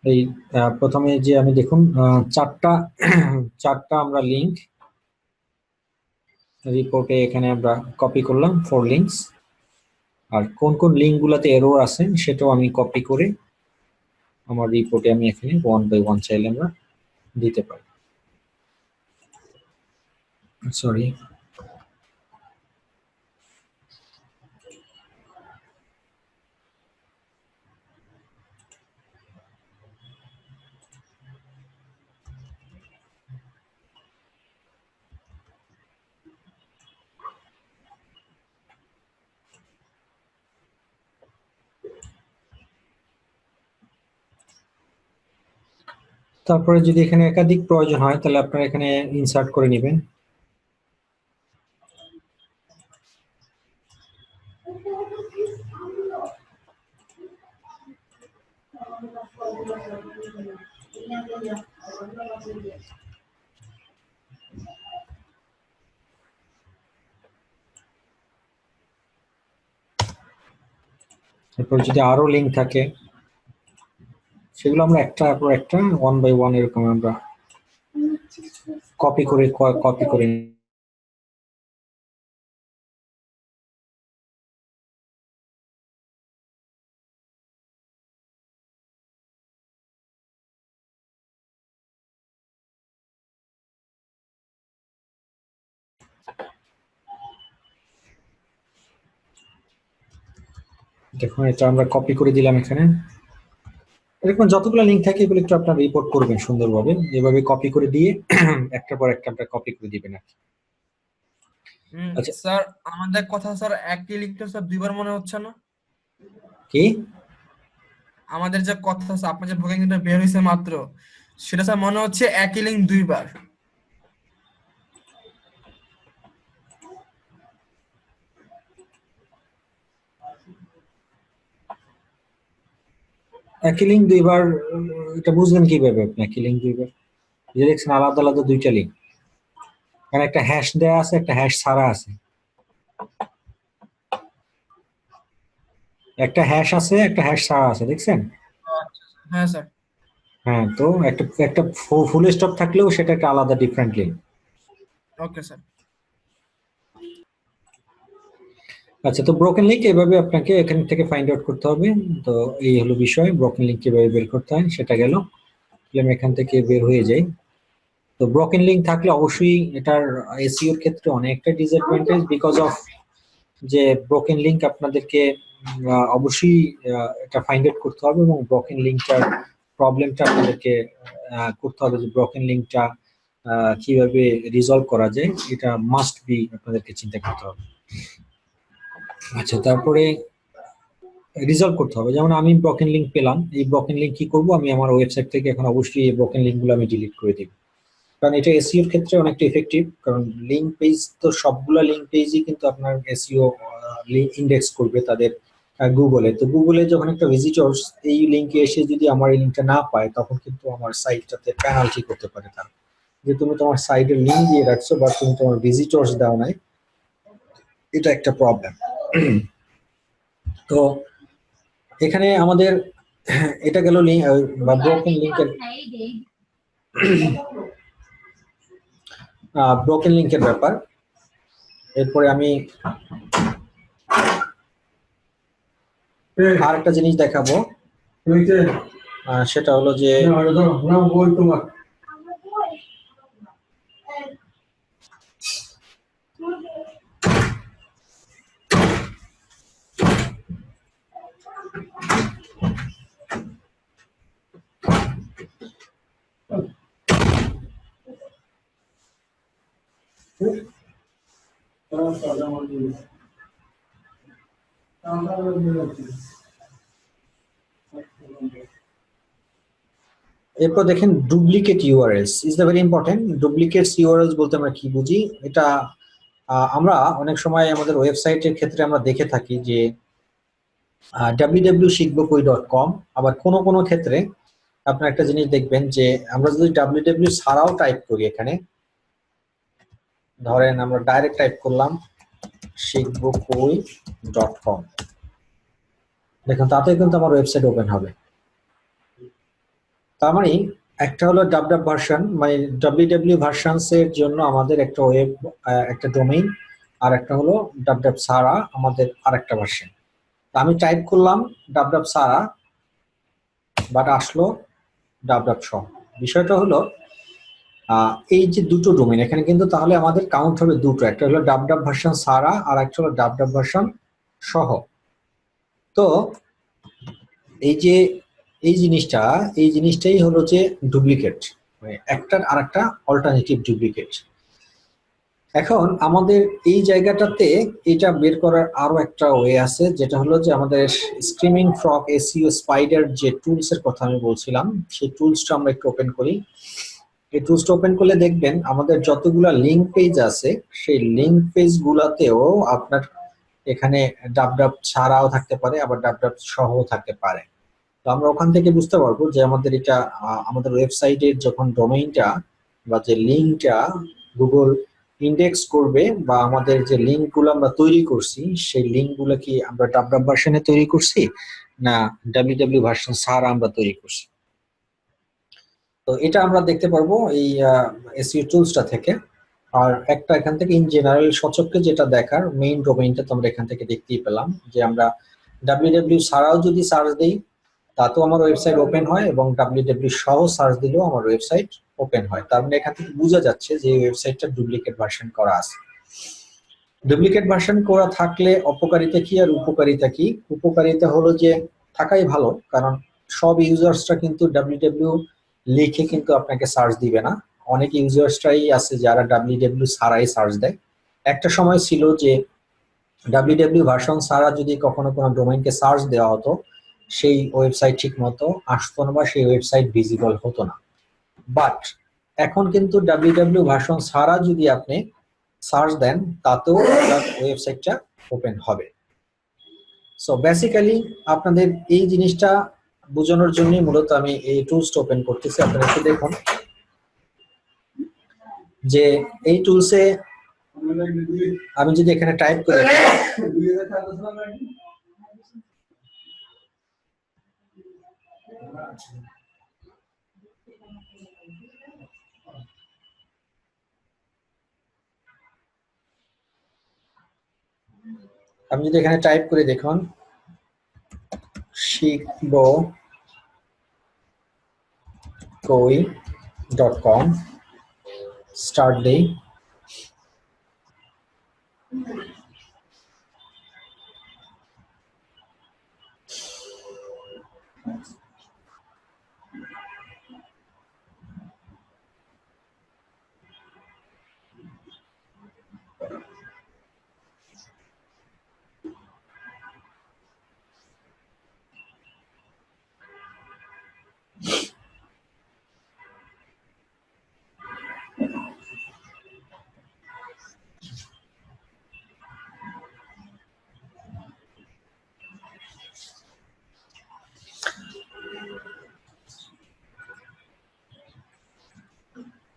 এই প্রথমে যে আমি দেখুন চারটা চারটা আমরা লিংক রিপোর্টে এখানে আমরা কপি করলাম 4 লিংকস। আর কোন কোন লিংক গুলাতে এরর আছে সেটাও আমি কপি করে আমার রিপোর্টে আমি এখানে 1 বাই 1 চাইলে আমরা দিতে পারি। সরি, তারপরে যদি এখানে একাধিক প্রয়োজন হয় তাহলে আপনারা এখানে ইনসার্ট করে নেবেন। তারপর যদি আরো লিংক থাকে সেগুলো আমরা একটা পর একটা 1 বাই 1 এরকম আমরা কপি করে দেখুন এটা আমরা কপি করে দিলাম। এখানে এরকম যতগুলো লিংক থাকে এগুলো একটু আপনারা রিপোর্ট করবেন সুন্দরভাবে, এভাবে কপি করে দিয়ে একটা পর একটা আপনারা কপি করে দিবেন আর কি। আচ্ছা স্যার আমাদের কথা স্যার একই লিখতে স্যার দুইবার মনে হচ্ছে না কি? আমাদের যে কথা স্যার আপনার যে ভোগান্তিটা বের হয়েছে মাত্র সেটা স্যার মনে হচ্ছে একই লিঙ্ক দুইবার। একই লিংক দুইবার? এটা বুঝলেন কিভাবে আপনি একই লিংক দুইবার? যে দেখছেন আলাদা আলাদা দুইটা লিংক, কারণ একটা হ্যাশ দেয়া আছে, একটা হ্যাশ ছাড়া আছে। একটা হ্যাশ আছে, একটা হ্যাশ ছাড়া আছে, দেখছেন? হ্যাঁ স্যার। হ্যাঁ, তো একটা একটা ফুল স্টপ থাকলেও সেটা একটা আলাদা ডিফারেন্ট লিংক। Okay sir. আচ্ছা, তো ব্রোকেন লিংক এভাবে আপনাকে এখান থেকে ফাইন্ড আউট করতে হবে। তো এই হলো বিষয়, ব্রোকেন লিংক কিভাবে বের করতে হয় সেটা গেল। আমি এখান থেকে বের হয়ে যাই। তো ব্রোকেন লিংক থাকলে অবশ্যই এটার এসইও এর ক্ষেত্রে অনেকটা ডিসঅ্যাডভান্টেজ, বিকজ অফ যে ব্রোকেন লিংক আপনাদেরকে অবশ্যই এটা ফাইন্ড আউট করতে হবে এবং ব্রোকেন লিংকটার প্রবলেমটা আপনাদেরকে করতে হবে যে ব্রোকেন লিংকটা কিভাবে রিজলভ করা যায়, এটা মাস্ট বি আপনাদেরকে চিন্তা করতে হবে। আচ্ছা, তারপরে রিজলভ করতে হবে। যেমন আমি ব্রোকেন লিংক পেলাম, এই ব্রোকেন লিংক কি করব, আমি আমার ওয়েবসাইট থেকে এখন অবশ্যই এই ব্রোকেন লিংকগুলো আমি ডিলিট করে দিব, কারণ এটা এসইও এর ক্ষেত্রে অনেকটা ইফেক্টিভ। কারণ লিংক পেজ তো সবগুলা লিংক পেজই কিন্তু আপনার এসইও ইন্ডেক্স করবে তাদের গুগলে। তো গুগলে যখন একটা ভিজিটরস এই লিংকে এসে যদি আমার এই লিংকটা না পায়, তখন কিন্তু আমার সাইটটাতে পেনাল্টি করতে পারে তারা, যে তুমি তোমার সাইটের লিংক দিয়ে রাখছো বা তুমি তোমার ভিজিটরস দাও নাই। এটা একটা প্রবলেম। তো এখানে আমাদের এটা গেল লিংক বা ব্রোকেন লিংকের ব্যাপার। এরপরে আমি আর একটা জিনিস দেখাবো, সেটা হলো যে এরপর দেখেন duplicate URLs is the very important. Duplicate URLs বলতে আমরা কি বুঝি? এটা আমরা অনেক সময় আমাদের ওয়েবসাইটের ক্ষেত্রে আমরা দেখে থাকি যে www.শিখবকই.com, আবার কোনো কোনো ক্ষেত্রে আপনার একটা জিনিস দেখবেন যে আমরা যদি www ছাড়াও টাইপ করি, এখানে ধরেন আমরা ডাইরেক্ট টাইপ করলাম শিখবকই.com, দেখুন তাতে কিন্তু আমার ওয়েবসাইট ওপেন হবে। তার মানে একটা হলো ডাব ভার্সন, মানে www ভার্সনস এর জন্য আমাদের একটা ওয়েব, একটা ডোমেইন, আর একটা হলো ডাব সারা আমাদের আরেকটা ভার্সন। আমি টাইপ করলাম ডাব সারা, বাট আসলো ডাব সহ। বিষয়টা হলো এই যে দুটো ডোমেইন এখানে কিন্তু তাহলে আমাদের কাউন্ট হবে দুটো, একটা হলো ডাব ভার্সন সারা আর একটা হলো ডাব ভার্সন সহ। তো এই যে এই জিনিসটাই হলো যে ডুপ্লিকেট, মানে একটার আরেকটা অল্টারনেটিভ ডুপ্লিকেট। এখন আমাদের এই জায়গাটাতে এটা বের করার আরো একটা ওয়ে আছে, যেটা হলো যে আমাদের স্ক্রিমিং ফ্রগ এসইও স্পাইডার যে টুলস এর কথা আমি বলছিলাম, সেই টুলসটা আমরা একটু ওপেন করি। এই টুলসটা ওপেন করলে দেখবেন আমাদের যতগুলা লিঙ্ক পেজ আছে সেই লিঙ্ক পেজ গুলাতেও আপনার এখানে ডাব ছাড়াও থাকতে পারে, আবার ডাব সহও থাকতে পারে। তো আমরা ওখান থেকে বুঝতে পারবো যে আমাদের এটা আমাদের ওয়েবসাইটের যখন ডোমেইনটা বা যে লিঙ্কটা গুগল ইন্ডেক্স করবে, বা আমাদের যে লিঙ্কগুলো আমরা তৈরি করছি সেই লিঙ্কগুলো কি আমরা ডাব ভার্সনে তৈরি করছি না www ভার্সন ছাড়া আমরা তৈরি করছি। তো এটা আমরা দেখতে পারবো এই এসইও টুলসটা থেকে। আর একটা এখান থেকে ইন জেনারেল সচক্ষে যেটা দেখার, মেইন ডোমেইনটা তোমরা এখান থেকে দেখতেই পেলাম যে আমরা www ছাড়াও যদি সার্চ দিই তাতেও আমার ওয়েবসাইট ওপেন হয়, এবং www সহ সার্চ দিলেও আমার ওয়েবসাইট ওপেন হয়। তার মানে এখান থেকে বোঝা যাচ্ছে যে এই ওয়েবসাইটটা ডুপ্লিকেট ভার্সন করা আছে। ডুপ্লিকেট ভার্সন করা থাকলে অপকারিতা কি আর উপকারিতা কি? উপকারিতা হলো যে থাকাই ভালো, কারণ সব ইউজার্সরা কিন্তু www লিখে কিন্তু আপনাকে সার্চ দিবে না। অনেক ইউজার্সরাই আছে যারা www ছাড়াই সার্চ দেয়। একটা সময় ছিল যে www ভার্সন ছাড়া যদি কখনো কোনো ডোমেইনকে সার্চ দেওয়া হতো সেই ওয়েবসাইট ঠিক মতো আসতো না বা সেই ওয়েবসাইট ভিজিবল হতো না। বাট এখন কিন্তু www ভার্সন ছাড়া যদি আপনি সার্চ দেন তাতেও আপনার ওয়েবসাইটটা ওপেন হবে। সো বেসিক্যালি আপনাদের এই জিনিসটা বোঝানোর জন্যই মূলত আমি এই টুলসটা ওপেন করতেছি। আপনারা একটু দেখুন যে এই টুলসে আমি যদি এখানে টাইপ করি, আমি যদি এখানে টাইপ করে দেখুন শিখবকই.com স্টার্ট দেই,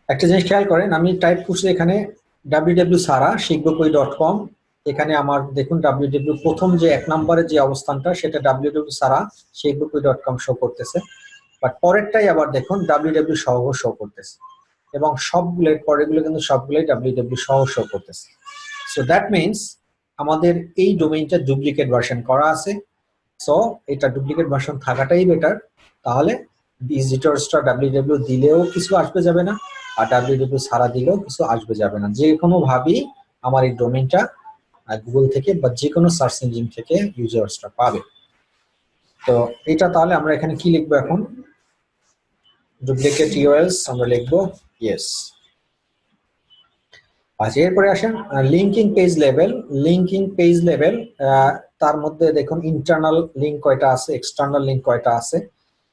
একটা জিনিস খেয়াল করেন, আমি টাইপ করছি এখানে www সারা শিখবকই.com। এখানে আমার দেখুন www প্রথম যে 1 নম্বরের যে অবস্থানটা সেটা www সারা শিখবকই.com শো করতেছে, বাট পরেরটাই আবার দেখুন www সহ শো করতেছে, এবং সবগুলো পরেরগুলো কিন্তু সবগুলোই www সহ শো করতেছে। সো দ্যাট মিনস আমাদের এই ডোমেইনটা ডুপ্লিকেট ভার্সন করা আছে। সো এটা ডুপ্লিকেট ভার্সন থাকাটাই বেটার। তাহলে ভিজিটরসটা www দিলেও কিছু আসবে যাবে না, আর www ছাড়া দিলেও কিছু আসবে যাবে না। যে কোনো ভাবেই আমার এই ডোমেইনটা গুগল থেকে বা যে কোনো সার্চ ইঞ্জিন থেকে ইউজার্সটা পাবে। তো এটা তাহলে আমরা এখানে কি লিখবো এখন? ডুপ্লিকেট ইউআরএলস আমরা লিখবো ইয়েস। আচ্ছা, এরপরে আসেন linking page level. Linking page level, তার মধ্যে দেখুন ইন্টারনাল লিঙ্ক কয়টা আছে, এক্সটার্নাল লিঙ্ক কয়টা আছে,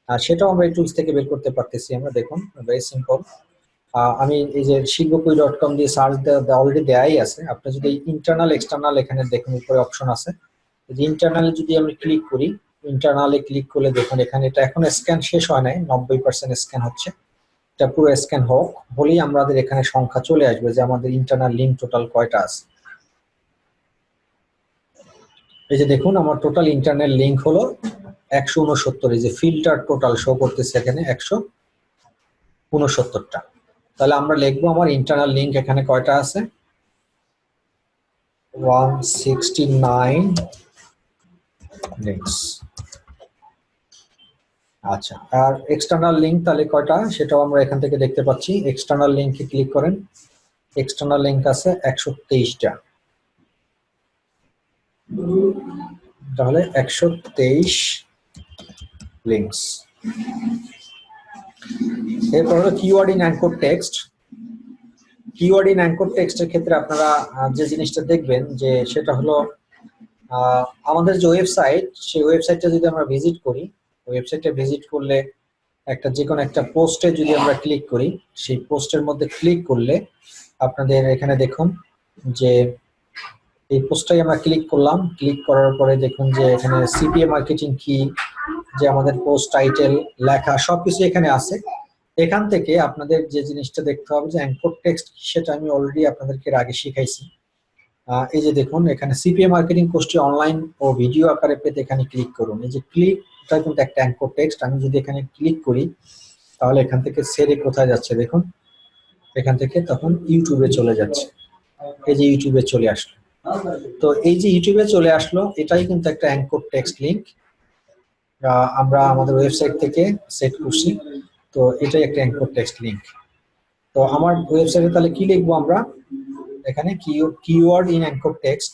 সেটাও আমরা এই টুলস থেকে বের করতে পারতেছি। আমরা দেখুন ভেরি সিম্পল, আমি এই যে শিখবকই.com দিয়ে সার্চ অলরেডি দেয়াই আছে। আপনি যদি ইন্টারনাল এক্সটার্নাল এখানে দেখুন উপরে অপশন আছে, ইন্টারনালে যদি আমি ক্লিক করি, ইন্টারনালে ক্লিক করলে দেখুন এখানে এটা এখন স্ক্যান শেষ হয় নাই, 90% স্ক্যান হচ্ছে। এটা পুরো স্ক্যান হলেই আমাদের এখানে সংখ্যা চলে আসবে যে আমাদের ইন্টারনাল লিঙ্ক টোটাল কয়টা আছে। এই যে দেখুন আমার টোটাল ইন্টারনাল লিঙ্ক হলো 169। এই যে ফিল্টার টোটাল শো করতেছে এখানে 69টা। তাহলে আমরা লিখবো আমার ইন্টারনাল লিঙ্ক এখানে কয়টা আছে, 169 লিঙ্কস। আচ্ছা, আর এক্সটার্নাল লিঙ্ক তাহলে কয়টা সেটাও আমরা এখান থেকে দেখতে পাচ্ছি। এক্সটার্নাল লিঙ্কে ক্লিক করেন, এক্সটার্নাল লিঙ্ক আছে 123টা। তাহলে 123 লিঙ্কস। এরপর হলো keyword in anchor text. Keyword in anchor টেক্সটের ক্ষেত্রে আপনারা যে জিনিসটা দেখবেন যে সেটা হলো আমাদের যে ওয়েবসাইট, সেই ওয়েবসাইটটা যদি আমরা ভিজিট করি, ওয়েবসাইটে ভিজিট করলে একটা যে কোনো একটা পোস্টে যদি আমরা ক্লিক করি, সেই পোস্টের মধ্যে ক্লিক করলে আপনাদের এখানে দেখুন যে এই পোস্টটাই আমরা ক্লিক করলাম। ক্লিক করার পরে দেখুন যে এখানে সিপিএ মার্কেটিং কি, যে আমাদের পোস্ট টাইটেল লেখা সবকিছু এখানে আছে। এখান থেকে আপনাদের যে জিনিসটা দেখতে হবে যে অ্যাঙ্কর টেক্সট, সেটা আমি অলরেডি আপনাদেরকে এর আগে শিখাইছি। এই যে দেখুন এখানে সিপিএ মার্কেটিং কোর্সটি অনলাইন ও ভিডিও আকারে পেতে এখানে ক্লিক করুন। এই যে ক্লিকটা কিন্তু একটা অ্যাঙ্কর টেক্সট। আমি যদি এখানে ক্লিক করি তাহলে এখান থেকে ছেড়ে কোথায় যাচ্ছে দেখুন, এখান থেকে তখন ইউটিউবে চলে যাচ্ছে। এই যে ইউটিউবে চলে আসলো। তো এই যে ইউটিউবে চলে আসলো, এটাই কিন্তু একটা অ্যাঙ্কর টেক্সট লিংক আমরা আমাদের ওয়েবসাইট থেকে সেট করছি। তো এটাই একটা অ্যাঙ্কর টেক্সট লিংক। তো আমার ওয়েবসাইটে তাহলে কি লিখবো আমরা, এখানে কিওয়ার্ড ইন অ্যাঙ্কর টেক্সট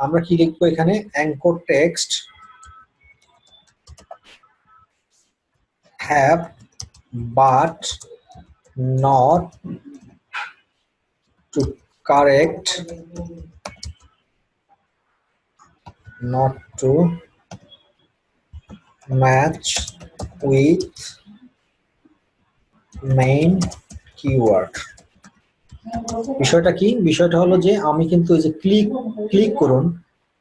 আমরা কি লিখবো, এখানে anchor text have but not to correct, not to match with main keyword। বিষয়টা কি, বিষয়টা হলো যে আমি কিন্তু এই যে ক্লিক করুন,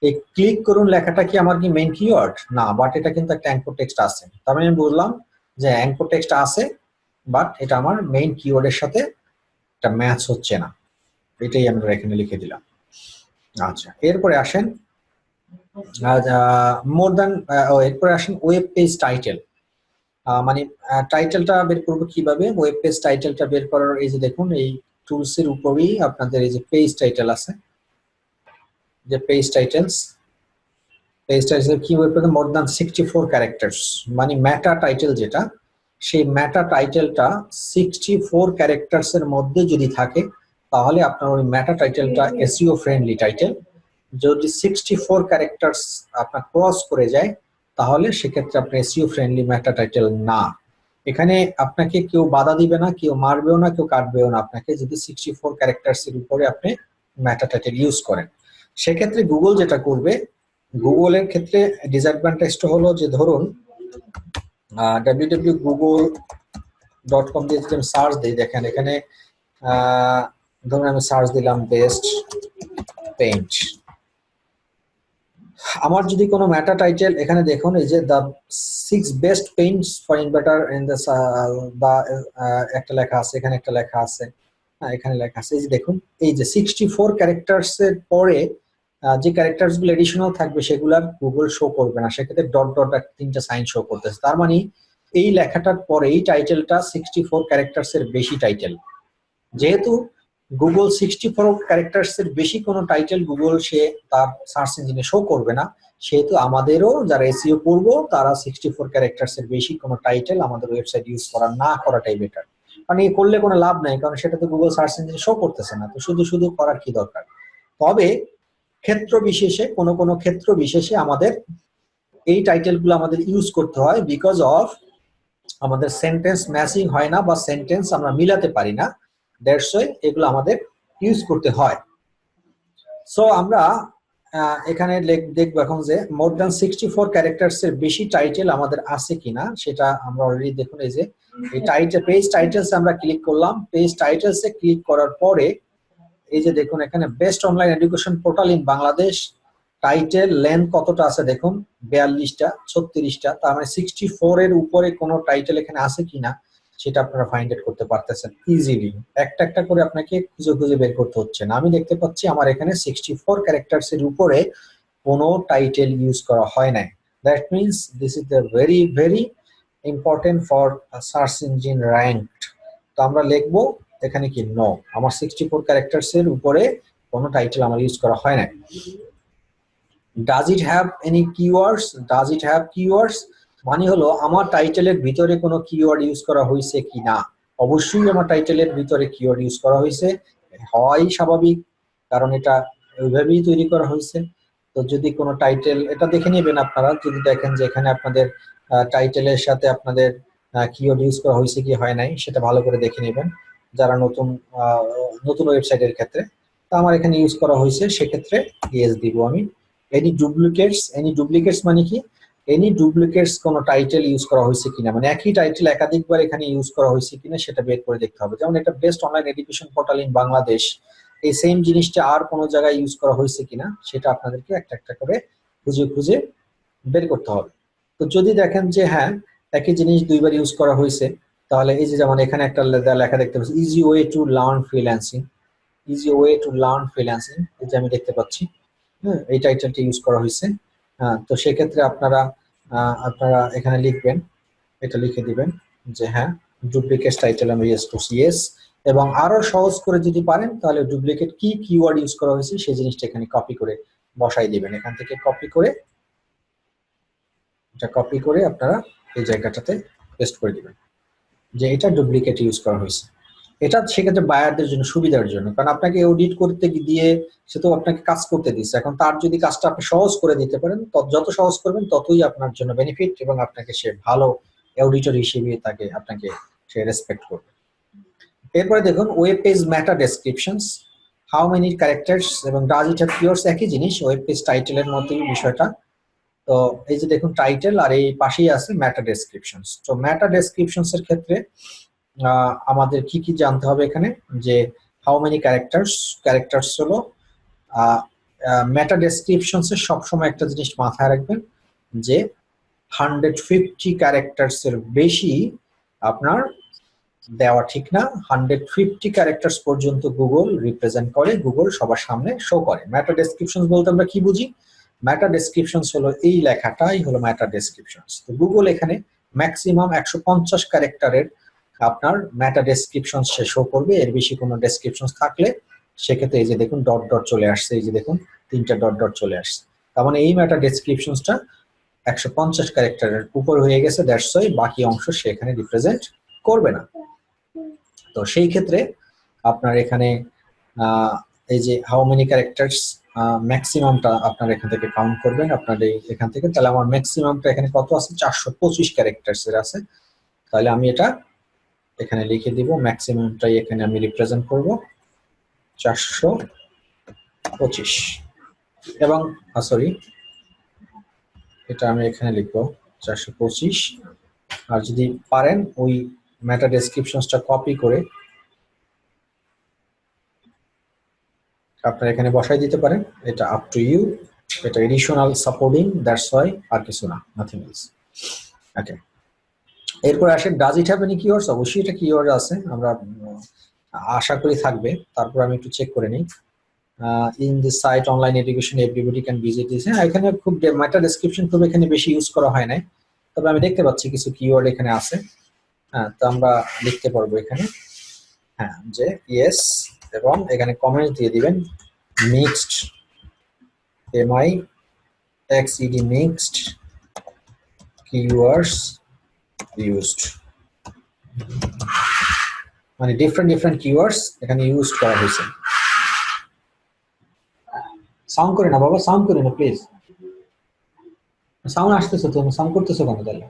এই ক্লিক করুন লেখাটা কি আমার কি মেইন কিওয়ার্ড না, বাট এটা কিন্তু একটা অ্যাঙ্কর টেক্সট আছে। তার মানে আমি বললাম যে অ্যাঙ্কর টেক্সট আছে বাট এটা আমার মেইন কিওয়ার্ডের সাথে এটা ম্যাচ হচ্ছে না, এটাই আমরা এখানে লিখে দিলাম। আচ্ছা, এরপরে আসেন মোর দ্যান, এরপরে আসেন ওয়েব পেজ টাইটেল। মানে টাইটেলটা বের করবো কিভাবে, ওয়েব পেজ টাইটেলটা বের করার এই যে দেখুন এই টুলস এর উপরেই আপনাদের এই যে পেজ টাইটেল আছে, যে পেজ টাইটেলস কি web page more than 64 characters, মানে মেটা টাইটেল যেটা, সেই মেটা টাইটেলটা 64 ক্যারেক্টার্স এর মধ্যে যদি থাকে তাহলে আপনার ওই মেটা টাইটেলটা এসইও ফ্রেন্ডলি টাইটেল। যদি 64 ক্যারেক্টার্স আপনার ক্রস করে যায় তাহলে সেক্ষেত্রে আপনার এসইও ফ্রেন্ডলি মেটা টাইটেল না। এখানে আপনাকে কেউ বাধা দিবে না, কেউ মারবেও না, কেউ কাটবেও না আপনাকে, যদি 64 ক্যারেক্টার্স এর উপরে আপনি মেটা টাইটেল ইউজ করেন। সেক্ষেত্রে গুগল যেটা করবে, গুগলের ক্ষেত্রে ডিসঅ্যাডভান্টেজটা হলো যে ধরুন www.google.com দিয়ে যদি আমি সার্চ দিই, দেখেন এখানে ধরুন আমি সার্চ দিলাম বেস্ট পেইন্ট, আমার যদি কোনো মেটা টাইটেল এখানে দেখুন এই যে the 6 best Paints for inverter in the একটা লেখা আছে, এখানে একটা লেখা আছে, এখানে লেখা আছে, এই যে দেখুন এই যে 64 ক্যারেক্টার্স এর পরে যে ক্যারেক্টার্স গুলো এডিশনাল থাকবে সেগুলার গুগল শো করবে না, সেক্ষেত্রে ডট ডট তিনটা সাইন শো করতেছে। তার মানে এই লেখাটার পরে এই টাইটেলটা 64 ক্যারেক্টার্স এর বেশি টাইটেল। যেহেতু গুগল 64 ক্যারেক্টার্স এর বেশি কোনো টাইটেল গুগল সে তার সার্চ ইঞ্জিনে শো করবে না, সেহেতু আমাদেরও যারা এসইও করব তারা 64 ক্যারেক্টার্স এর বেশি কোনো টাইটেল আমাদের ওয়েবসাইট ইউজ করা না করাটাই বেটার। কারণ এই করলে কোনো লাভ নাই, কারণ সেটা তো গুগল সার্চ ইঞ্জিনে শো করতেছে না, তো শুধু শুধু করার কি দরকার। তবে ক্ষেত্র বিশেষে কোনো ক্ষেত্র বিশেষে আমাদের এই টাইটেলগুলো আমাদের ইউজ করতে হয়, বিকজ অফ আমাদের সেন্টেন্স ম্যাচিং হয় না বা সেন্টেন্স আমরা মিলাতে পারি না, দ্যাটস ওয়াই এগুলো আমাদের ইউজ করতে হয়। সো আমরা এখানে দেখবো এখন যে মোর দ্যান 64 ক্যারেক্টার্স এর বেশি টাইটেল আমাদের আছে কিনা সেটা আমরা অলরেডি দেখুন। এই যে এই টাইটেল পেজ টাইটেলস আমরা ক্লিক করলাম, পেজ টাইটেলস এ ক্লিক করার পরে এই যে দেখুন এখানে best online education portal in Bangladesh, title length কতটা আছে দেখুন 42টা 36টা, তার মানে 64 এর উপরে কোনো টাইটেল এখানে আছে কিনা সেটা আপনারা ফাইন্ড আউট করতে পারতেছেন ইজিলি। একটা একটা করে আপনাকে খুঁজে খুঁজে বের করতে হচ্ছে না। আমি দেখতে পাচ্ছি আমার এখানে 64 ক্যারেক্টার্স এর উপরে কোনো টাইটেল ইউজ করা হয় নাই। That means this is the very very important for search engine ranked. তো আমরা লিখবো এখানে কি নো, আমার 64 ক্যারেক্টার্স এর উপরে কোনো টাইটেল আমার ইউজ করা হয় না। Does it have any keywords, does it have keywords মানে হলো আমার টাইটেলের ভিতরে কোনো কিওয়ার্ড ইউজ করা হয়েছে কিনা। অবশ্যই আমার টাইটেলের ভিতরে কিওয়ার্ড ইউজ করা হয়েছে, হয় স্বাভাবিক, কারণ এটা ওইভাবেই তৈরি করা হয়েছে। তো যদি কোনো টাইটেল, এটা দেখে নেবেন আপনারা, যদি দেখেন যে এখানে আপনাদের টাইটেলের সাথে আপনাদের কিওয়ার্ড ইউজ করা হয়েছে কি হয় নাই, সেটা ভালো করে দেখে নেবেন যারা নতুন নতুন ওয়েবসাইটের ক্ষেত্রে। তো আমার এখানে ইউজ করা হয়েছে, সেক্ষেত্রে ইয়েস দিব আমি। এনি ডুপ্লিকেটস, এনি ডুপ্লিকেটস মানে কি, এনি ডুপ্লিকেটস কোনো টাইটেল ইউজ করা হয়েছে কিনা, মানে একই টাইটেল একাধিকবার এখানে ইউজ করা হয়েছে কিনা সেটা বের করে দেখতে হবে। যেমন এটা best online education portal in Bangladesh, এই সেম জিনিসটা আর কোনো জায়গায় ইউজ করা হয়েছে কিনা সেটা আপনাদেরকে একটা একটা করে খুঁজে খুঁজে বের করতে হবে। তো যদি দেখেন যে হ্যাঁ একই জিনিস দুইবার ইউজ করা হয়েছে, তাহলে এই যে যেমন এখানে একটা লেখা দেখতে পাচ্ছি, easy way to learn freelancing, easy way to learn freelancing, এই যে আমি দেখতে পাচ্ছি, হ্যাঁ এই টাইটেলটি ইউজ করা হয়েছে। তো সেক্ষেত্রে আপনারা আপনারা এখানে লিখবেন, এটা লিখে দিবেন যে হ্যাঁ ডুপ্লিকেট টাইটেল আমি ইয়েস করছি, ইয়েস। এবং আরো সহজ করে যদি পারেন তাহলে ডুপ্লিকেট কি কিওয়ার্ড ইউজ করা হয়েছে সেই জিনিসটা এখানে কপি করে বসাই দিবেন, এখান থেকে কপি করে, এটা কপি করে আপনারা এই জায়গাটাতে পেস্ট করে দিবেন যে এটা ডুপ্লিকেট ইউজ করা হয়েছে। এটা সেক্ষেত্রে বায়ারদের জন্য সুবিধার জন্য, কারণ আপনাকে অডিট করতে দিয়ে সে তো আপনাকে কাজ করতে দিচ্ছে, এখন তার যদি কাজটা আপনি সহজ করে দিতে পারেন, যত সহজ করবেন ততই আপনার জন্য বেনিফিট, এবং আপনাকে সে ভালো অডিটর হিসেবে তাকে আপনাকে সে রেসপেক্ট করবে। এরপরে দেখুন web page meta descriptions, how many characters এবং ডাজ ইট হ্যাভ কিওয়ার্ডস, একই জিনিস, ওয়েব পেজ টাইটেলের মতোই বিষয়টা। তো এই যে দেখুন টাইটেল আর এই পাশেই আছে মেটা ডেসক্রিপশনস। তো মেটা ডেসক্রিপশনস এর ক্ষেত্রে আমাদের কি কি জানতে হবে এখানে, যে হাউ মেনি ক্যারেক্টার্স, ক্যারেক্টার্স হলো মেটা ডেসক্রিপশনস এর সবসময় একটা জিনিস মাথায় রাখবেন যে 150 ক্যারেক্টার্স এর বেশি আপনার দেওয়া ঠিক না। 150 ক্যারেক্টার্স পর্যন্ত গুগল রিপ্রেজেন্ট করে, গুগল সবার সামনে শো করে। মেটা ডেসক্রিপশনস বলতে আমরা কি বুঝি, মেটা ডেসক্রিপশনস হলো এই লেখাটাই হলো মেটা ডেসক্রিপশনস। তো গুগল এখানে ম্যাক্সিমাম 150 ক্যারেক্টারের আপনার মেটা ডেসক্রিপশনস সে শো করবে, এর বেশি কোনো ডেসক্রিপশনস থাকলে সেক্ষেত্রে এই যে দেখুন ডট ডট চলে আসছে, এই যে দেখুন 3টা ডট ডট চলে আসছে, তার মানে এই মেটা ডেসক্রিপশনসটা 150 ক্যারেক্টারের উপর হয়ে গেছে, দ্যাটস ওয়াই বাকি অংশ সে এখানে রিপ্রেজেন্ট করবে না। তো সেই ক্ষেত্রে আপনার এখানে এই যে হাউ মেনি ক্যারেক্টার্স ম্যাক্সিমামটা আপনার এখান থেকে কাউন্ট করবেন, আপনার এখান থেকে, তাহলে আমার ম্যাক্সিমামটা এখানে কত আছে, 425 ক্যারেক্টার্স এর আছে। তাহলে আমি এটা এখানে লিখে দিব, ম্যাক্সিমামটাই এখানে আমি রিপ্রেজেন্ট করব 425, এবং সরি এটা আমি এখানে লিখবো 425। আর যদি পারেন ওই মেটা ডেসক্রিপশনসটা কপি করে আপনারা এখানে বসাই দিতে পারেন, এটা আপ টু ইউ, এটা এডিশনাল সাপোর্টিং, দ্যাটস ওয়াই, আর কিছু না, নাথিং এলস। ওকে, এরপর আসে does it have any keywords, অবশ্যই এটা কিওয়ার্ড আছে, আমরা আশা করি থাকবে, তারপর আমি একটু চেক করে নিই। In this site online education everybody can visit this, হ্যাঁ এখানে খুব মেটা ডেসক্রিপশন খুব এখানে বেশি ইউজ করা হয় নাই, তবে আমি দেখতে পাচ্ছি কিছু কিওয়ার্ড এখানে আছে। হ্যাঁ, তো আমরা লিখতে পারবো এখানে হ্যাঁ যে ইয়েস, এবং এখানে কমেন্ট দিয়ে দিবেন mixed, MIXED mixed keywords used, মানে ডিফারেন্ট কিওয়ার্ডস এখানে ইউজ করা হয়েছে। সাউন্ড করে না বাবা, সাউন্ড করে না প্লিজ, সাউন্ড আসতেছে, তুমি সাউন্ড করতেছো কেন তাহলে?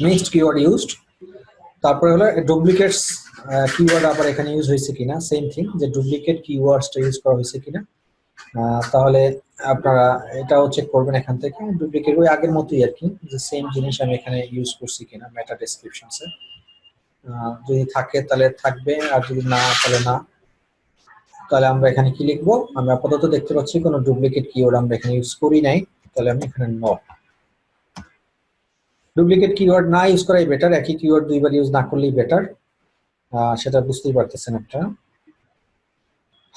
মিক্সড কিওয়ার্ড ইউজড, তারপরে হলো ডুপ্লিকেটস কিওয়ার্ড আবার এখানে ইউজ হয়েছে কিনা, সেম থিং, যে ডুপ্লিকেট কিওয়ার্ডসটা ইউজ করা হয়েছে কিনা, তাহলে আপনারা এটাও চেক করবেন এখান থেকে, ডুপ্লিকেট ওই আগের মতোই আর কি, যে সেম জিনিস আমি এখানে ইউজ করছি কিনা মেটা ডেসক্রিপশনসে, যদি থাকে তাহলে থাকবে, আর যদি না তাহলে না। তাহলে আমরা এখানে কি লিখবো, আমি আপাতত দেখতে পাচ্ছি কোনো ডুপ্লিকেট কিওয়ার্ড আমরা এখানে ইউজ করি নাই, তাহলে আমি এখানে নো। ডুপ্লিকেট কিওয়ার্ড না ইউজ করাই বেটার, একই কিওয়ার্ড দুইবার ইউজ না করলেই বেটার, সেটা বুঝতেই পারতেছেন আপনারা।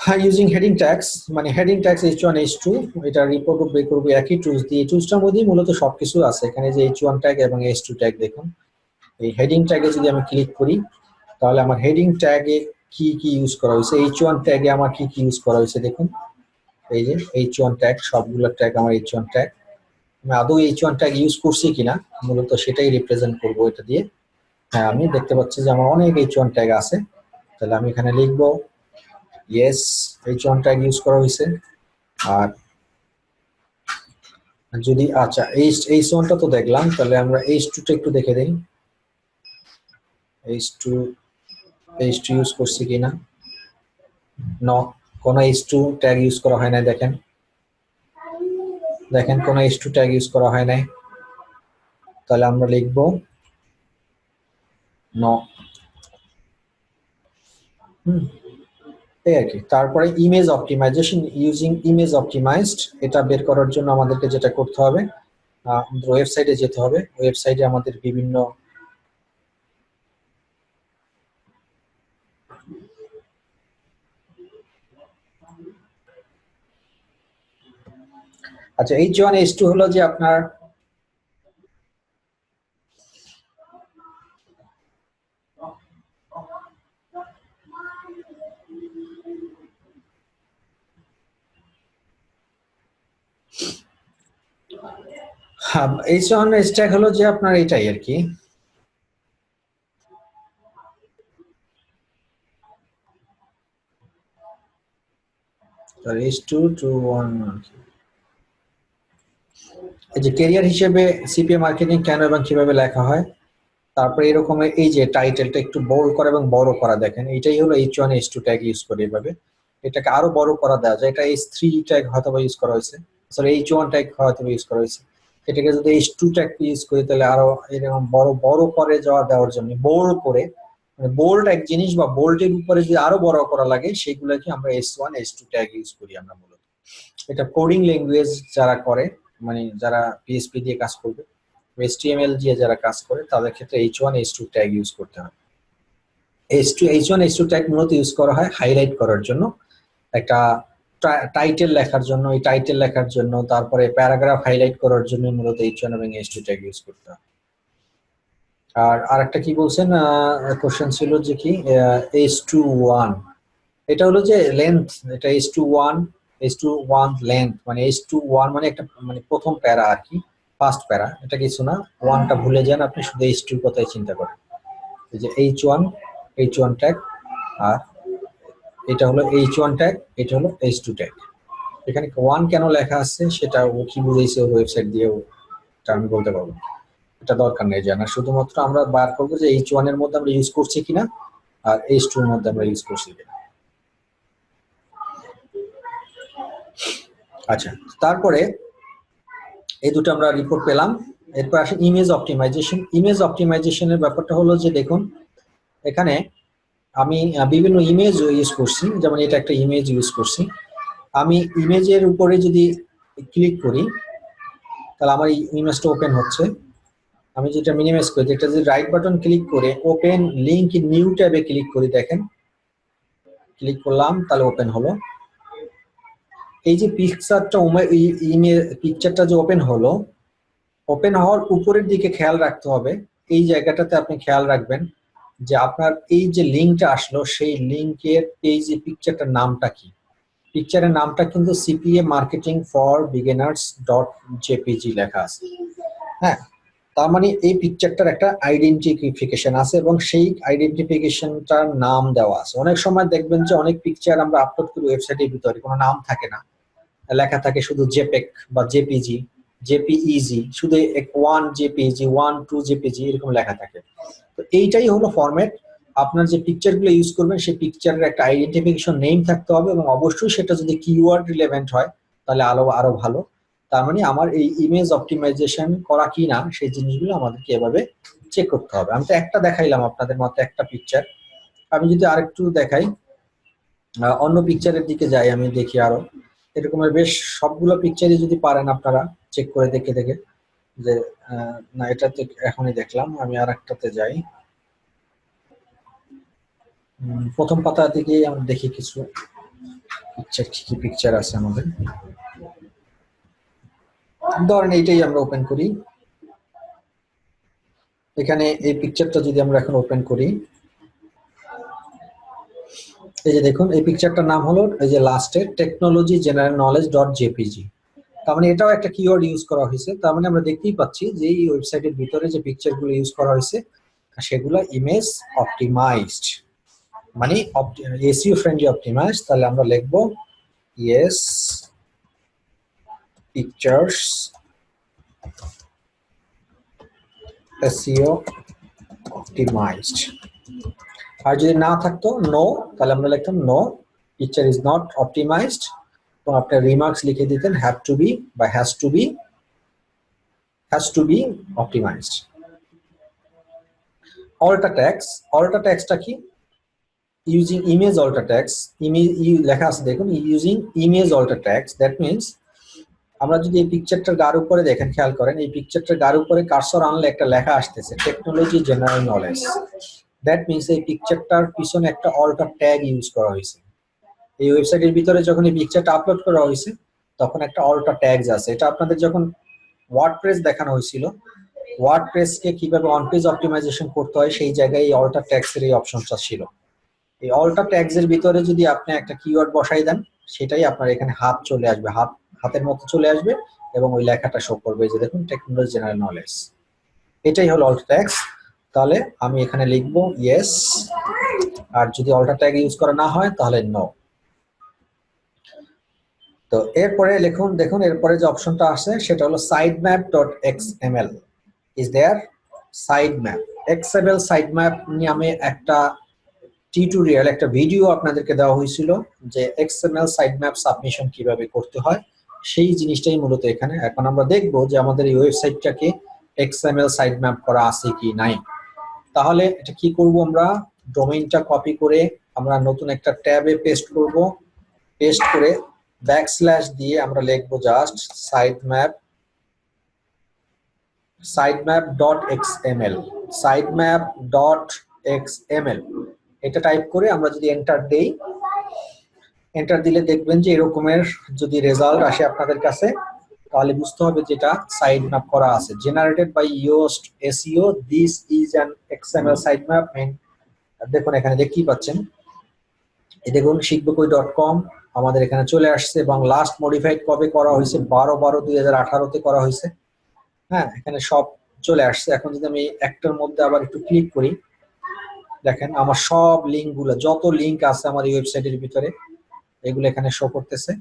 হ্যাঁ, ইউজিং হেডিং ট্যাগস, মানে হেডিং ট্যাগস H1 H2, এটা রিপোর্ট বের করবো একই টুলস দিয়ে। এই টুলসটার মধ্যেই মূলত সবকিছু আছে। এখানে যে H1 ট্যাগ এবং H2 ট্যাগ দেখুন, এই হেডিং ট্যাগে যদি আমি ক্লিক করি তাহলে আমার হেডিং ট্যাগে কি কি ইউজ করা হয়েছে, H1 ট্যাগে আমার কি কি ইউজ করা হয়েছে দেখুন। এই যে H1 ট্যাগ, সবগুলো ট্যাগ আমার H1 ট্যাগ। আমি আদৌ H1 ট্যাগ ইউজ করছি কিনা মূলত সেটাই রিপ্রেজেন্ট করবো এটা দিয়ে। হ্যাঁ, আমি দেখতে পাচ্ছি যে আমার অনেক H1 ট্যাগ আছে। তাহলে আমি এখানে লিখবো ইয়েস, H1 ট্যাগ ইউজ করা হয়েছে। আর যদি আচ্ছা H1 টা তো দেখলাম, তাহলে আমরা H2 টা একটু দেখে দিই। H2 ইউজ করছি কিনা, নো, কোনো H2 ট্যাগ ইউজ করা হয় নাই। দেখেন দেখেন কোনো H2 ট্যাগ ইউজ করা হয় নাই। তাহলে আমরা লিখবো নো। এই আর কি। তারপরে image optimization, using image optimized, এটা বের করার জন্য আমাদেরকে যেটা করতে হবে, আমাদের ওয়েবসাইটে যেতে হবে। ওয়েবসাইটে আমাদের বিভিন্ন আচ্ছা H1 H2 হলো যে আপনার H1 স্ট্যাক হলো যে আপনার এটাই আর কি। H2 to 1 আর কি। এই যে ক্যারিয়ার হিসেবে সিপিএ মার্কেটিং কেন এবং কিভাবে লেখা হয়, তারপরে এরকম এই যে টাইটেলটা একটু বোল্ড করা এবং বড় করা, দেখেন এইটাই হলো H1 H2 ট্যাগ ইউজ করে এভাবে। এটাকে আরো বড় করা দেওয়া যায়, এটা H3 ট্যাগ হয়তো ইউজ করা হয়েছে, সরি H1 ট্যাগ হয়তো ইউজ করা হয়েছে। এটাকে যদি H2 ট্যাগ ইউজ করি তাহলে আরো এরকম বড় বড় করে দেওয়ার জন্য বোল্ড করে, মানে বোল্ড এক জিনিস বা বোল্ডের উপরে যদি আরো বড় করা লাগে সেগুলোকে আমরা H1 H2 ট্যাগ ইউজ করি আমরা মূলত। এটা কোডিং ল্যাঙ্গুয়েজ যারা করে, মানে যারা PHP দিয়ে কাজ করবে, HTML দিয়ে যারা কাজ করে তাদের ক্ষেত্রে H1 H2 ট্যাগ ইউজ করতে হয়। H1 H2 ট্যাগ মূলত ইউজ করা হয় হাইলাইট করার জন্য, একটা টাইটেল লেখার জন্য, এই টাইটেল লেখার জন্য, তারপরে প্যারাগ্রাফ হাইলাইট করার জন্য মূলত H1 এবং H2 ট্যাগ ইউজ করতে হয়। আর আরেকটা কি বলছেন, কোশ্চেন ছিল যে কি H21, এটা হলো যে লেন্থ, এটা H21 লেন্থ, মানে H21 মানে একটা মানে প্রথম প্যারা আর কি, ফার্স্ট প্যারা, এটা কিছু না। ওয়ানটা ভুলে যান, আপনি শুধু H2 কথাই চিন্তা করেন। এই যে H1 ট্যাগ, আর এটা হলো H1 ট্যাগ, এটা হলো H2 ট্যাগ। এখানে ওয়ান কেন লেখা আছে সেটা ও কি বুঝাইছে ওর ওয়েবসাইট দিয়ে, এটা আমি বলতে পারবো না, এটা দরকার নেই জানা। শুধুমাত্র আমরা বার করবো যে H1 এর মধ্যে আমরা ইউজ করছি কিনা আর H2 এর মধ্যে আমরা ইউজ করছি কিনা। আচ্ছা, তারপরে এই দুটো আমরা রিপোর্ট পেলাম। এরপর আসে ইমেজ অপটিমাইজেশন। ইমেজ অপটিমাইজেশনের ব্যাপারটা হলো যে দেখুন, এখানে আমি বিভিন্ন ইমেজ ইউজ করছি, যেমন এটা একটা ইমেজ ইউজ করছি। আমি ইমেজের উপরে যদি ক্লিক করি তাহলে আমার এই ইমেজটা ওপেন হচ্ছে। আমি যেটা মিনিমাইজ করি, যেটা যদি রাইট বাটন ক্লিক করে ওপেন লিঙ্ক ইন নিউ ট্যাবে ক্লিক করি, দেখেন ক্লিক করলাম তাহলে ওপেন হলো। এই যে পিকচারটা যে ওপেন হলো, ওপেন হওয়ার উপরের দিকে খেয়াল রাখতে হবে। এই জায়গাটাতে আপনি খেয়াল রাখবেন যে আপনার এই যে লিঙ্কটা আসলো সেই লিঙ্কের এই যে পিকচারটার নামটা কি। পিকচারের নামটা কিন্তু CPA marketing for beginners dot JPG লেখা আছে। হ্যাঁ, তার মানে এই পিকচারটার একটা আইডেন্টিফিকেশন আছে এবং সেই আইডেন্টিফিকেশনটার নাম দেওয়া আছে। অনেক সময় দেখবেন যে অনেক পিকচার আমরা আপলোড করি ওয়েবসাইটের ভিতরে, কোনো নাম থাকে না, লেখা থাকে শুধু জেপেক বা জেপিজি, জেপিইজি, শুধু ওয়ান জেপিজি, 1 2 জেপিজি এরকম লেখা থাকে। তো এইটাই হলো ফরম্যাট। আপনার যে পিকচারগুলো ইউজ করবেন সেই পিকচারের একটা আইডেন্টিফিকেশন নেম থাকতে হবে এবং অবশ্যই সেটা যদি কিওয়ার্ড রিলেভেন্ট হয় তাহলে আরো ভালো। তার মানে আমার এই ইমেজ অপটিমাইজেশন করা কি না সেই জিনিসগুলো আমাদেরকে এভাবে চেক করতে হবে। আমি তো একটা দেখাইলাম আপনাদের মতো একটা পিকচার, আমি যদি আরেকটু দেখাই, অন্য পিকচারের দিকে যাই, আমি দেখি আরো এরকমের বেশ সবগুলো পিকচারই যদি পারেন আপনারা চেক করে দেখে দেখে যে না এটা তো এখনই দেখলাম, আমি আর একটাতে যাই। প্রথম পাতা দিকে আমরা দেখি কিছু। পিকচার কি পিকচার আছে আমাদের, ধরেন এইটাই আমরা ওপেন করি। এখানে এই পিকচারটা যদি আমরা এখন ওপেন করি, এই যে দেখুন এই পিকচারটার নাম হলো এই যে লাস্টে technology general knowledge dot JPG. তার মানে এটাও একটা কিওয়ার্ড ইউজ করা হয়েছে। তার মানে আমরা দেখতেই পাচ্ছি যে এই ওয়েবসাইটের ভিতরে যে পিকচারগুলো ইউজ করা হয়েছে সেগুলো ইমেজ অপটিমাইজড, মানে এসইও ফ্রেন্ডলি অপটিমাইজড। তাহলে আমরা লিখব ইয়েস পিকচার্স এসইও অপটিমাইজড। আর যদি না থাকতো নো, তাহলে আমরা লিখতাম no picture is not optimized, এবং আপনার রিমার্কস লিখে দিতেন হ্যাভ টু বি বা has to be optimized. Alt ট্যাক্সটা কি? ইউজিং ইমেজ অল্টা ট্যাক্স, লেখা আছে দেখুন using image alt text. That means আমরা যদি এই পিকচারটার গার উপরে দেখেন, খেয়াল করেন এই পিকচারটার গার উপরে কার্সর আনলে একটা লেখা আসতেছে technology general knowledge. That means এই পিকচারটার পিছনে একটা অল্টা ট্যাগ ইউজ করা হয়েছে। এই ওয়েবসাইটের ভিতরে যখন এই পিকচারটা আপলোড করা হয়েছে তখন একটা অল্টা ট্যাগস আছে। এটা আপনাদের যখন ওয়ার্ডপ্রেস দেখানো হয়েছিল, ওয়ার্ডপ্রেসকে কিভাবে অন পেজ অপটিমাইজেশন করতে হয় সেই জায়গায় এই অল্টা ট্যাগস এর এই অপশনটা ছিল। এই অল্টা ট্যাগস এর ভিতরে যদি আপনি একটা কিওয়ার্ড বসাই দেন, সেটাই আপনার এখানে হাত চলে আসবে, হাতের মতো চলে আসবে এবং ওই লেখাটা শো করবে যে দেখুন টেকনোলজি জেনারেল নলেজ। এটাই হলো অল্টা ট্যাগস। তাহলে আমি এখানে লিখবো ইয়েস, আর যদি অল্টা ট্যাগ ইউজ করা না হয় তাহলে নো। তো এরপরে দেখুন এরপরে যে অপশনটা আছে সেটা হলো sitemap dot XML is there. Sitemap XML sitemap নিয়ে আমি একটা টিউটোরিয়াল, একটা ভিডিও আপনাদেরকে দেওয়া হয়েছিল যে এক্সএমএল সাইডম্যাপ সাবমিশন কিভাবে করতে হয়, সেই জিনিসটাই মূলত এখানে। এখন আমরা দেখব যে আমাদের এই ওয়েবসাইটটাকে এক্সএমএল সাইডম্যাপ করা আছে কি নাই। তাহলে এটা কি করব, আমরা ডোমেইনটা কপি করে আমরা নতুন একটা ট্যাবে পেস্ট করব। পেস্ট করে ব্যাকস্ল্যাশ দিয়ে আমরা লিখবো just sitemap dot XML, sitemap dot XML. এটা টাইপ করে আমরা যদি এন্টার দেই, এন্টার দিলে দেখবেন যে এরকমের যদি রেজাল্ট আসে আপনাদের কাছে, তাহলে বুঝতে হবে যেটা সাইডম্যাপ করা আছে। Generated by Yoast SEO, this is an XML sitemap. দেখুন এখানে দেখতেই পাচ্ছেন, এই দেখুন শিখবকই.com আমাদের এখানে চলে আসছে এবং লাস্ট মডিফাইড কবে করা হয়েছে 12/12/2018 করা হয়েছে। হ্যাঁ, এখানে সব চলে আসছে। এখন যদি আমি একটার মধ্যে আবার একটু ক্লিক করি, দেখেন আমার সব লিঙ্ক গুলো, যত লিঙ্ক আছে আমার এই ওয়েবসাইটের ভিতরে এগুলো এখানে শো করতেছে।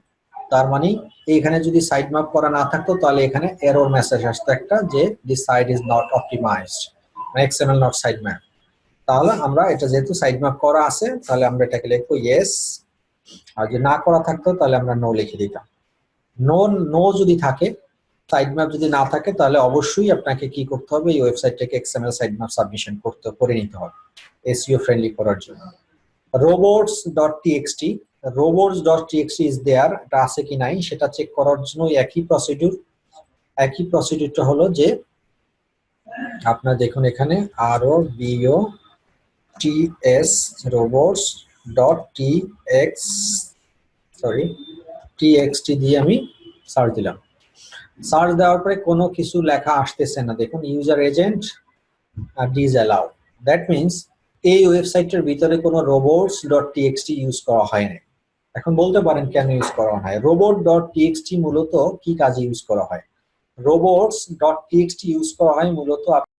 তার মানে এইখানে যদি সাইড ম্যাপ করা না থাকতো তাহলে এখানে এরর মেসেজ আসতো একটা যে this site is not optimized, XML not site map. তাহলে আমরা এটা যেহেতু সাইড ম্যাপ করা আছে তাহলে আমরা এটাকে লিখবো ইয়েস, আর যদি না করা থাকতো তাহলে আমরা নো লিখে দিতাম। নো যদি থাকে, সাইড ম্যাপ যদি না থাকে, তাহলে অবশ্যই আপনাকে কি করতে হবে, এই ওয়েবসাইটটাকে এক্সএমএল সাইড ম্যাপ সাবমিশন করে নিতে হবে এসইও ফ্রেন্ডলি করার জন্য। robots.txt ইজ দেয়ার, এটা আছে কি নাই সেটা চেক করার জন্য একই প্রসিডিউরটা হলো যে আপনারা দেখুন এখানে ROBOTS robots.txt দিয়ে আমি সার্চ দিলাম। সার্চ দেওয়ার পরে কোনো কিছু লেখা আসতেছে না, দেখুন user agent disallow. That means এই ওয়েবসাইটের ভিতরে কোনো robots.txt ইউজ করা হয় না। এখন বলতে পারেন কেন ইউজ করা হয়? robot.txt মূলত কি কাজে ইউজ করা হয়? robots.txt ইউজ করা হয় মূলত